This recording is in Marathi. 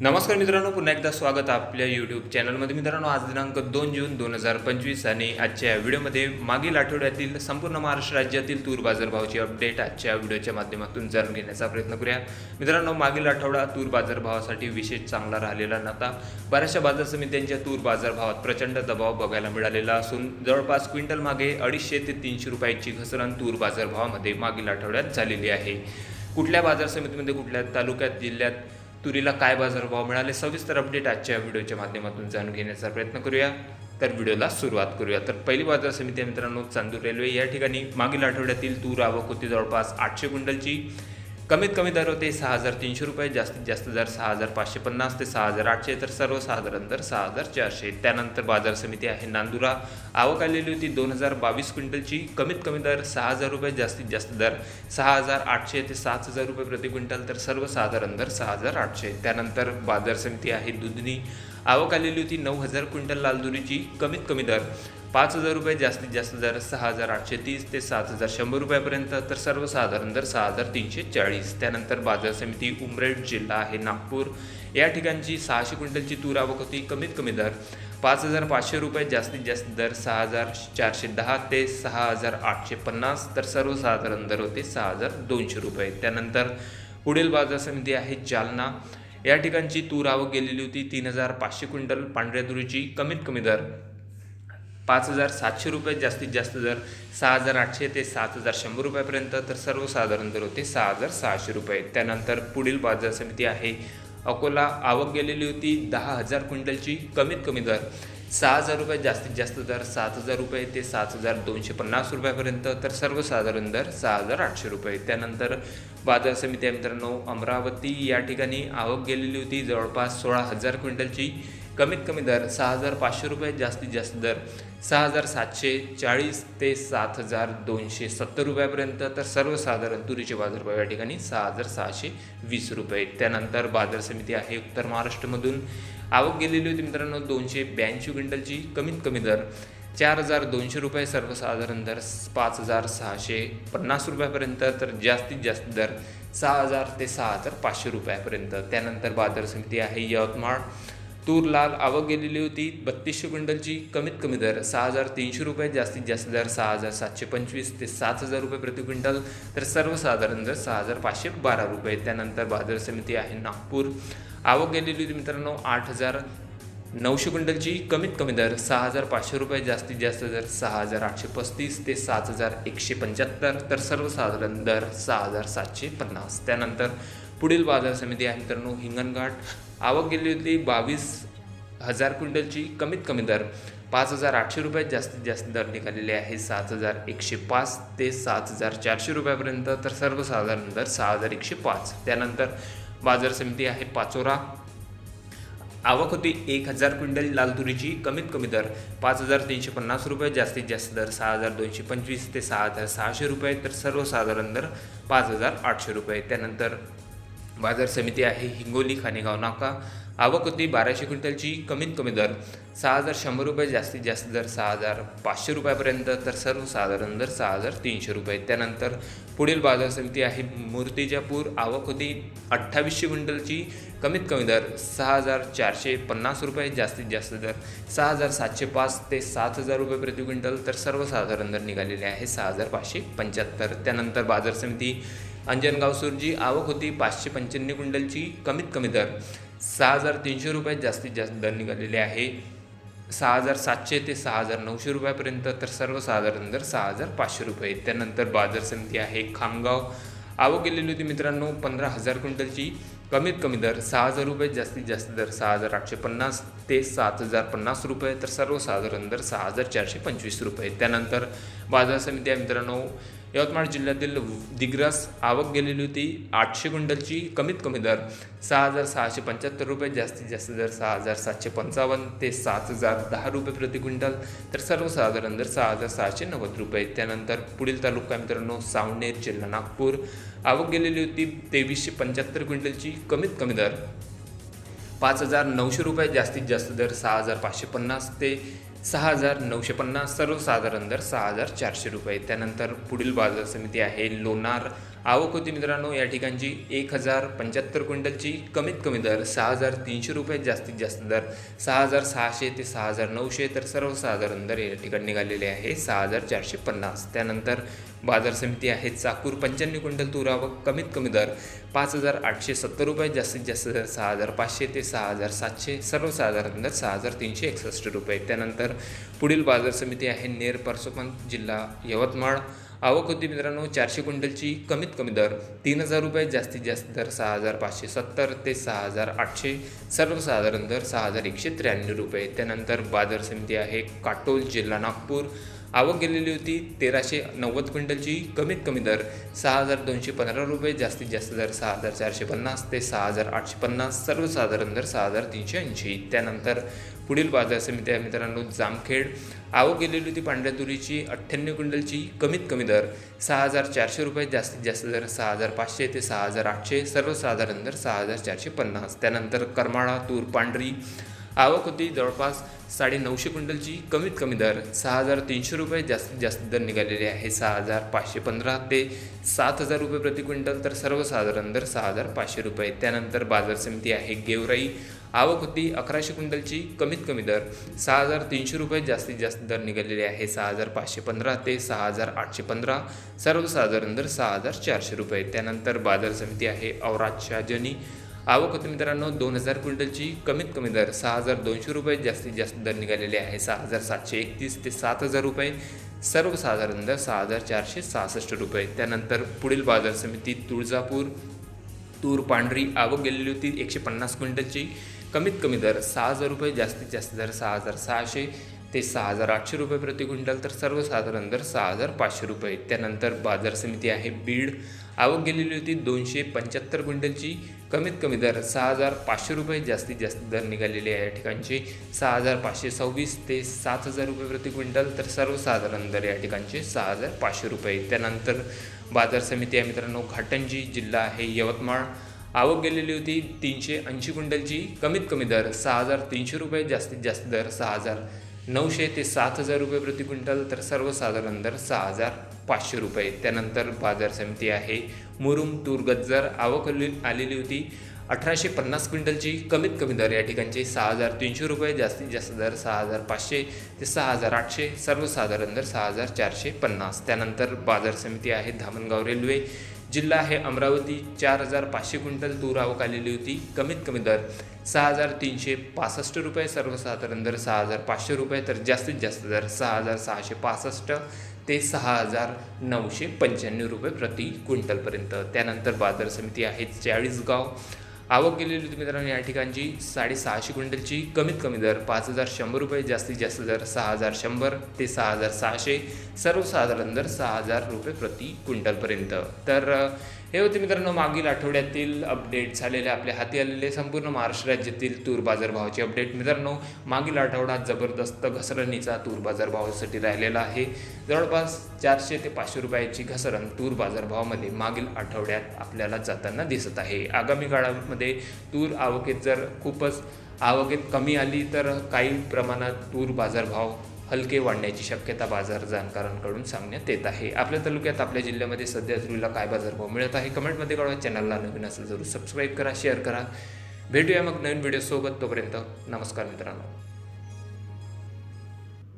नमस्कार मित्रांनो, पुन्हा एकदा स्वागत आपल्या यूट्यूब चॅनलमध्ये. मित्रांनो, आज दिनांक 2 जून 2025 आणि आजच्या व्हिडिओमध्ये मागील आठवड्यातील संपूर्ण महाराष्ट्र राज्यातील तूर बाजारभावाची अपडेट आजच्या व्हिडिओच्या माध्यमातून जाणून घेण्याचा प्रयत्न करूया. मित्रांनो, मागील आठवडा तूर बाजारभावासाठी विशेष चांगला राहिलेला नव्हता. बऱ्याचशा बाजार समित्यांच्या तूर बाजारभावात प्रचंड दबाव बघायला मिळालेला असून जवळपास क्विंटल मागे 250 ते 300 रुपयाची घसरण तूर बाजारभावामध्ये मागील आठवड्यात झालेली आहे. कुठल्या बाजार समितीमध्ये, कुठल्या तालुक्यात, जिल्ह्यात तुरीला काय बाजारभाव मिळाले, सविस्तर अपडेट आजच्या व्हिडिओच्या माध्यमातून जाणून घेण्याचा प्रयत्न करूया. तर व्हिडिओला सुरुवात करूया. तर पहिली बाजार समिती मित्रांनो चांदूर रेल्वे. या ठिकाणी मागील आठवड्यातील तूर आवक होती जवळपास 800 क्विंटलची. कमीत कमी दर होते 6,300 रुपये, जास्तीत जास्त दर 6,550 ते 6,800, तर सर्वसाधारण दर 6,400. त्यानंतर बाजार समिती आहे नांदुरा. आवक आलेली होती 2,022 क्विंटलची. कमीत कमी दर 6,000 रुपये, जास्तीत जास्त दर 6,800 ते 7,000 रुपये प्रति क्विंटल, तर सर्वसाधारण दर 6,800. त्यानंतर बाजार समिती आहे दुधनी. आवक आलेली होती 9,000 क्विंटल लाल तुरीची. कमीत कमी दर 5,000 रुपये, जास्तीत जास्त दर 6,830 ते 7,100 रुपयापर्यंत, तर सर्वसाधारण दर 6,340. त्यानंतर बाजार समिती उमरेड, जिल्हा आहे नागपूर. या ठिकाणची 600 क्विंटलची तूर आवक होती. कमीत कमी दर 5,500 रुपये, जास्तीत जास्त दर 6,410 ते 6,850, तर सर्वसाधारण दर होते 6,200 रुपये. त्यानंतर पुढील बाजार समिती आहे जालना. या ठिकाणची तूर आवक गेलेली होती 3,500 क्विंटल पांढऱ्या तुरीची. कमीत कमी दर 5,700 रुपये, जास्तीत जास्त दर 6,800 ते 7,100 रुपयापर्यंत, तर सर्वसाधारण दर होते 6,600 रुपये. त्यानंतर पुढील बाजार समिती आहे अकोला. आवक गेलेली होती 10,000 क्विंटलची. कमीत कमी दर 6,000 रुपये, जास्तीत जास्त दर 7,000 रुपये ते 7,250 रुपयापर्यंत, तर सर्वसाधारण दर 6,800 रुपये. त्यानंतर बाजार समिती आहे मित्रांनो अमरावती. या ठिकाणी आवक गेलेली होती जवळपास 16,000 क्विंटलची. कमीत कमी दर 6,500 रुपये, जास्तीत जास्त दर 6,740 ते 7,270 रुपयापर्यंत, तर सर्वसाधारण तुरीचे बाजारभाव या ठिकाणी 6,620 रुपये. त्यानंतर बाजार समिती आहे उत्तर महाराष्ट्रामधून. आवक गेलेली होती मित्रांनो 282 क्विंटलची. कमीत कमी दर 4,200 रुपये, सर्वसाधारण दर 5,650 रुपयापर्यंत, तर जास्तीत जास्त दर 6,000 ते 6,500 रुपयापर्यंत. त्यानंतर बाजार समिती आहे यवतमाळ. तूर लाल आवक गेलेली होती 3,200 क्विंटलची. कमीत कमी दर 6,300 रुपये, जास्तीत जास्त दर 6,725 ते 7,000 रुपये प्रति क्विंटल, तर सर्वसाधारण दर 6,512 रुपये. त्यानंतर बाजार समिती आहे नागपूर. आवक गेलेली होती मित्रांनो 8,900 क्विंटलची. कमीत कमी दर 6,500 रुपये, जास्तीत जास्त दर 6,835 ते 7,175, तर सर्वसाधारण दर 6,750. त्यानंतर पुढील बाजार समिती आहे मित्रांनो हिंगणघाट. आवक गेली होती 22,000 क्विंटलची. कमीत कमी दर 5,800 रुपये, जास्तीत जास्त दर निघालेले आहे 7,105 ते 7,400 रुपयापर्यंत, तर सर्वसाधारण दर 6,105. त्यानंतर बाजार समिती आहे पाचोरा. आवक होती 1,000 क्विंटल लाल तुरीची. कमीत कमी दर 5,350 रुपये, जास्तीत जास्त दर 6,225 ते 6,600 रुपये, तर सर्वसाधारण दर 5,800 रुपये. त्यानंतर बाजार समिती आहे हिंगोली खानेगाव नाका. आवक होती 1,200 क्विंटलची. कमीत कमी दर 6,100 रुपये, जास्तीत जास्त दर 6,500 रुपयापर्यंत, तर सर्वसाधारण दर 6,300 रुपये. त्यानंतर पुढील बाजार समिती आहे मूर्तिजापूर. आवक होती 2,800 क्विंटलची. कमीत कमी दर 6,450 रुपये, जास्तीत जास्त दर 6,705 ते 7,000 रुपये प्रति क्विंटल, तर सर्वसाधारण दर निघालेले आहे 6,575. त्यानंतर बाजार समिती अंजनगाव सुरजी. आवक होती 595 क्विंटलची. कमीत कमी दर 6,300 रुपये, जास्तीत जास्त दर निघालेले आहे 6,700 ते 6,900 रुपयापर्यंत, तर सर्वसाधारण दर 6,500 रुपये. त्यानंतर बाजार समिती आहे खामगाव. आवक गेलेली होती मित्रांनो 15,000 क्विंटलची. कमीत कमी दर 6,000 रुपये, जास्तीत जास्त दर 6,850 ते 7,050 रुपये, तर सर्वसाधारण दर 6,425 रुपये. त्यानंतर बाजार समिती आहे मित्रांनो यवतमाळ जिल्ह्यातील दिग्रस. आवक गेलेली होती 800 क्विंटलची. कमीत कमी दर 6,675 रुपये, जास्तीत जास्त दर 6,755 ते 7,010 रुपये प्रति क्विंटल, तर सर्वसाधारण दर 6,690 रुपये. त्यानंतर पुढील तालुका मित्रांनो सावनेर, जिल्हा नागपूर. आवक गेलेली होती 2,375 क्विंटलची. कमीत कमी दर 5,900 रुपये, जास्तीत जास्त दर 6,550 ते 6,950, सर्वसाधारण दर 6,400 रुपये. त्यानंतर पुढील बाजार समिती आहे लोणार. आवक होती मित्रांनो या ठिकाणची 1075 क्विंटलची, कमीत कमी दर 6300 रुपये, जास्तीत जास्त दर 6600 ते 6900, तर सर्वसाधारण दर या ठिकाणी निघालेले आहे 6450. त्यानंतर बाजार समिती आहे चाकूर 95 क्विंटल तूर आवक, कमीत कमी दर 5870 रुपये, जास्तीत जास्त दर 6500 ते 6700, सर्वसाधारण दर 6361 रुपये. त्यानंतर पुढील बाजार समिती आहे नेर परसोपंत, जिल्हा यवतमाळ. आवक होती मित्रांनो 400 क्विंटलची, कमीत कमी दर 3000 रुपये, जास्तीत जास्त दर 6570 ते 6800, सर्वसाधारण दर 6193 रुपये. त्यानंतर बाजार समिती आहे काटोल, जिल्हा नागपूर. आवक गेलेली होती 1390 क्विंटलची, कमीत कमी दर 6215 रुपये, जास्तीत जास्त दर 6450 ते 6850, सर्वसाधारण दर 6380. त्यानंतर पुढील बाजार समिती आहे मित्रांनो जामखेड. आवक गेलेली होती पांढऱ्या तुरीची 98 क्विंटलची, कमीत कमी दर 6400 रुपये, जास्तीत जास्त दर 6500 ते 6800, सर्वसाधारण दर 6450. त्यानंतर करमाळा तूर पांढरी. आवक होती जवळपास 950 क्विंटलची, कमीत कमी दर 6300 रुपये, जास्तीत जास्त दर निघालेले आहे 6515 ते 7000 रुपये प्रति क्विंटल, तर सर्वसाधारण दर 6500 रुपये. त्यानंतर बाजार समिती आहे गेवराई. आवक होती 1100 क्विंटलची, कमीत कमी दर 6300 रुपये, जास्तीत जास्त दर निघालेले आहे 6515 ते 6815, सर्वसाधारण दर 6400 रुपये. त्यानंतर बाजार समिती आहे औराद शाहजनी. आवक होती मित्रांनो 2000 क्विंटलची, कमीत कमी दर 6200 रुपये, जास्तीत जास्त दर निघालेले आहे 6731 ते 7000 रुपये, सर्वसाधारण दर 6466 रुपये. त्यानंतर पुढील बाजार समिती तुळजापूर तूर पांढरी. आवक गेलेली होती 150 क्विंटलची, कमीत कमी दर 6000 रुपये, जास्तीत जास्त दर 6600 ते 6800 रुपये प्रति क्विंटल, तर सर्वसाधारण दर 6500 रुपये. त्यानंतर बाजार समिती आहे बीड. आवक गेलेली होती 275 क्विंटलची, कमीत कमी दर 6500 रुपये, जास्तीत जास्त दर निघालेले आहे या ठिकाणचे 6526 ते 7000 रुपये प्रति क्विंटल, तर सर्वसाधारण दर या ठिकाणचे 6500 रुपये. त्यानंतर बाजार समिती आहे मित्रांनो घाटंजी, जिल्हा आहे यवतमाळ. आवक गेलेली होती 380 क्विंटलची, कमीत कमी दर 6300 रुपये, जास्तीत जास्त दर 6900 ते 7000 रुपये प्रति क्विंटल, तर सर्वसाधारण दर 6500 रुपये. त्यानंतर बाजार समिती आहे मुरुम तूर गज्जर. आवक आलेली होती 1850 क्विंटलची, कमीत कमी दर या ठिकाणचे 6300 रुपये, जास्तीत जास्त दर 6500 ते 6800, सर्वसाधारण दर 6450. त्यानंतर बाजार समिती आहे धामणगाव रेल्वे, जिल्हा आहे अमरावती. 4500 क्विंटल तूर आवक आलेली होती, कमीत कमी दर 6365 रुपये, सर्वसाधारण दर 6500 रुपये, तर जास्तीत जास्त दर 6665 ते 6995 रुपये प्रति क्विंटलपर्यंत. त्यानंतर बाजार समिती आहे चाळीसगाव. आवक गेलेली होती मित्रांनो या ठिकाणची 650 क्विंटलची, कमीत कमी दर 5100 रुपये, जास्तीत जास्त दर 6100 ते 6600, सर्वसाधारण दर 6000 रुपये प्रति क्विंटलपर्यंत. तर हे होते मित्रांनो मागील आठवड्यातील अपडेट झालेले, आपल्या हाती आलेले संपूर्ण महाराष्ट्र राज्यातील तूर बाजारभावाचे अपडेट. मित्रांनो मागील आठवड्यात जबरदस्त घसरणीचा तूर बाजारभावासाठी राहिलेला आहे. जवळपास 400 ते 500 रुपयाची घसरण तूर बाजारभावामध्ये मागील आठवड्यात आपल्याला जाताना दिसत आहे. आगामी काळामध्ये तूर आवकेत जर खूपच आवकेत कमी आली तर काही प्रमाणात तूर बाजारभाव हलके वाढण्याची शक्यता बाजार जाणकारांकडून सांगण्यात येत आहे. आपल्या तालुक्यात आपल्या जिल्ह्यामध्ये सध्या तुरीला काय बाजारभाव मिळत आहे कमेंटमध्ये कळवा. चॅनलला नवीन असेल जरूर सबस्क्राईब करा, शेअर करा. भेटूया मग नवीन व्हिडिओसोबत. तोपर्यंत नमस्कार मित्रांनो.